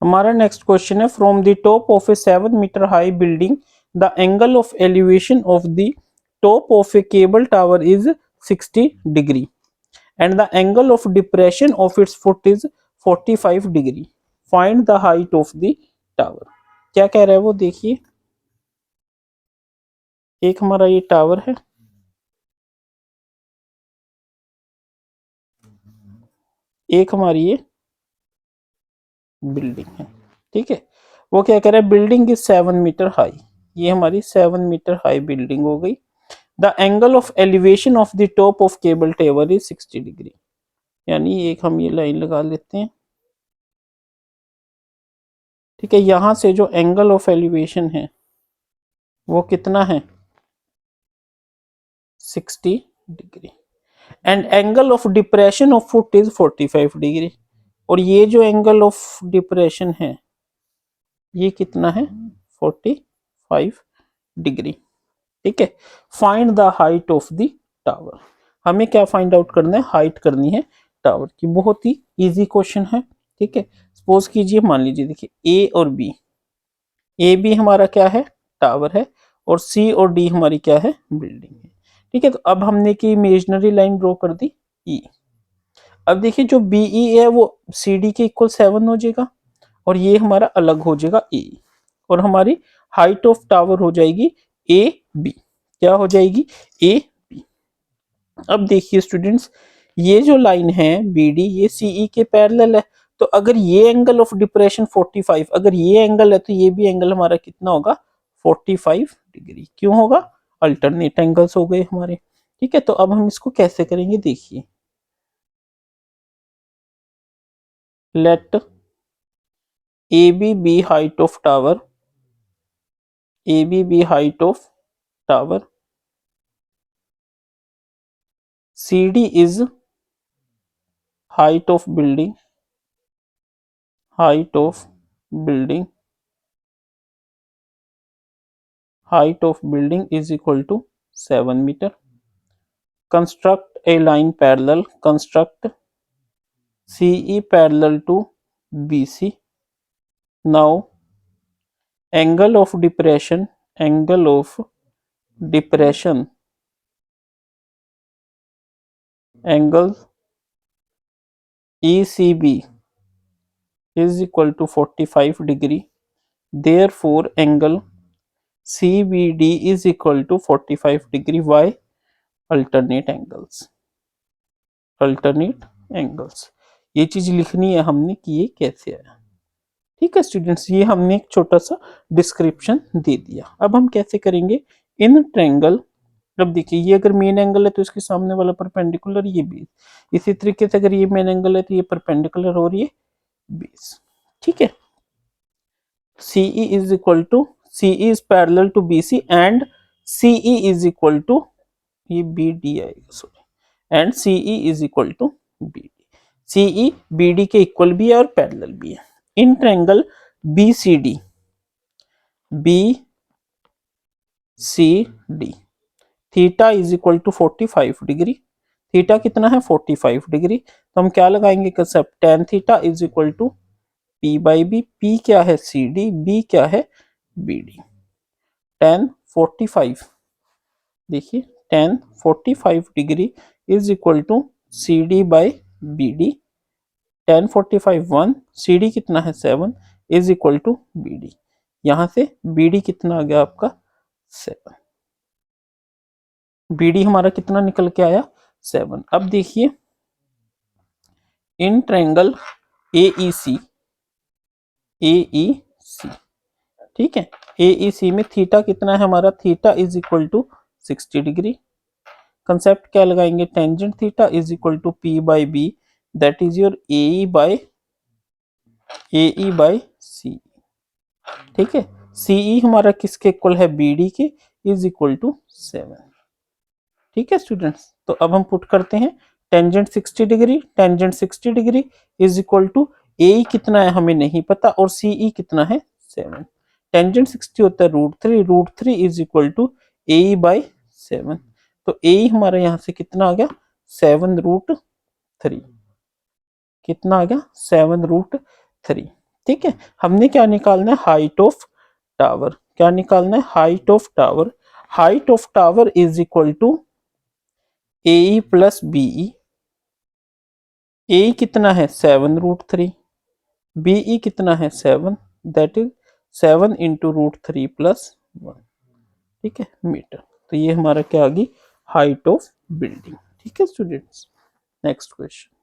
हमारा next question है, from the top of a 7 metre high building the angle of elevation of the top of a cable tower is 60 degree and the angle of depression of its foot is 45 degree, find the height of the tower. क्या कह रहा है वो देखिए, एक हमारा ये tower है, एक हमारी ये बिल्डिंग है, ठीक है। वो क्या कह रहा है, बिल्डिंग इज 7 मीटर हाई, ये हमारी 7 मीटर हाई बिल्डिंग हो गई। The angle of elevation of the top of cable tower is 60 degree, यानी एक हम ये लाइन लगा लेते हैं, ठीक है। यहां से जो एंगल ऑफ एलिवेशन है वो कितना है, 60 degree and angle of depression of foot is 45 degree, और ये जो एंगल ऑफ डिप्रेशन है ये कितना है, 45 डिग्री, ठीक है। Find the height of the tower, हमें क्या फाइंड आउट करना है, हाइट करनी है टावर की। बहुत ही इजी क्वेश्चन है, ठीक है। सपोज कीजिए, मान लीजिए, देखिए ए और बी, ए बी हमारा क्या है, टावर है, और सी और डी हमारी क्या है, बिल्डिंग है, ठीक है। तो अब हमने की इमेजिनरी लाइन ड्रॉ कर दी ई। अब देखिए जो बीई है वो सी डी के इक्वल 7 हो जाएगा, और ये हमारा अलग हो जाएगा ए, और हमारी हाइट ऑफ टावर हो जाएगी ए बी। क्या हो जाएगी, ए बी। अब देखिए स्टूडेंट्स, ये जो लाइन है बी डी ये सीई के पैरेलल है, तो अगर ये एंगल ऑफ डिप्रेशन 45, अगर ये एंगल है तो ये भी एंगल हमारा कितना होगा, 45 डिग्री। क्यों होगा, अल्टरनेट एंगल्स हो गए हमारे, ठीक है। तो अब हम इसको कैसे करेंगे, देखिए, let A B height of tower, A B height of tower, C D is height of building, height of building, height of building is equal to 7 meter. Construct a line parallel, construct CE parallel to BC. Now angle of depression, angle of depression, angle ECB is equal to 45 degree. Therefore angle CBD is equal to 45 degree. Why? Alternate angles, alternate angles, ये चीज लिखनी है हमने कि ये कैसे आया, ठीक है स्टूडेंट्स। ये हमने एक छोटा सा डिस्क्रिप्शन दे दिया। अब हम कैसे करेंगे, इन ट्रायंगल, अब देखिए ये अगर मेन एंगल है तो इसके सामने वाला परपेंडिकुलर ये 20, इसी तरीके से अगर ये मेन एंगल है तो ये परपेंडिकुलर और ये 20, ठीक है। CE is equal to, CE is parallel to BC and CE is equal to, ये BD आएगा sorry, and CE is equal to BD, CE BD के इक्वल भी है और पैरेलल भी है। In triangle BCD, BCD theta is equal to 45 degree, theta कितना है 45 डिग्री, तो हम क्या लगाएंगे concept, tan theta is equal to P by B, P क्या है CD, B क्या है BD। tan 45, देखिए tan 45 degree is equal to CD by BD, tan 45 1, CD कितना है 7 इज इक्वल टू BD, यहां से BD कितना आ गया आपका 7, BD हमारा कितना निकल के आया 7। अब देखिए इन ट्रायंगल AEC, AEC, ठीक है, AEC में थीटा कितना है हमारा, theta is equal to 60 degree. Concept क्या लगाएंगे, tangent theta is equal to P by B, that is your AE by C, ठीक है। CE हमारा किसके इक्वल है, BD के, इज इक्वल टू 7, ठीक है स्टूडेंट्स। तो अब हम पुट करते हैं tangent 60 degree, tangent 60 degree is equal to AE कितना है हमें नहीं पता, और CE कितना है 7, टेंजेंट 60 होता है √3 is equal to AE by 7, तो AE हमारा यहाँ से कितना आ गया 7√3, कितना आ गया 7√3, ठीक है, हमने क्या निकालना है, हाइट ऑफ टावर। क्या निकालना है, height of tower. Height of tower is equal to A plus BE. A कितना है 7√3, बीई कितना है 7, दैट इज 7 × √3 + 1, ठीक है, मीटर। तो ये हमारा क्या आ गई, हाइट ऑफ बिल्डिंग। ठीक है स्टूडेंट्स, नेक्स्ट क्वेश्चन।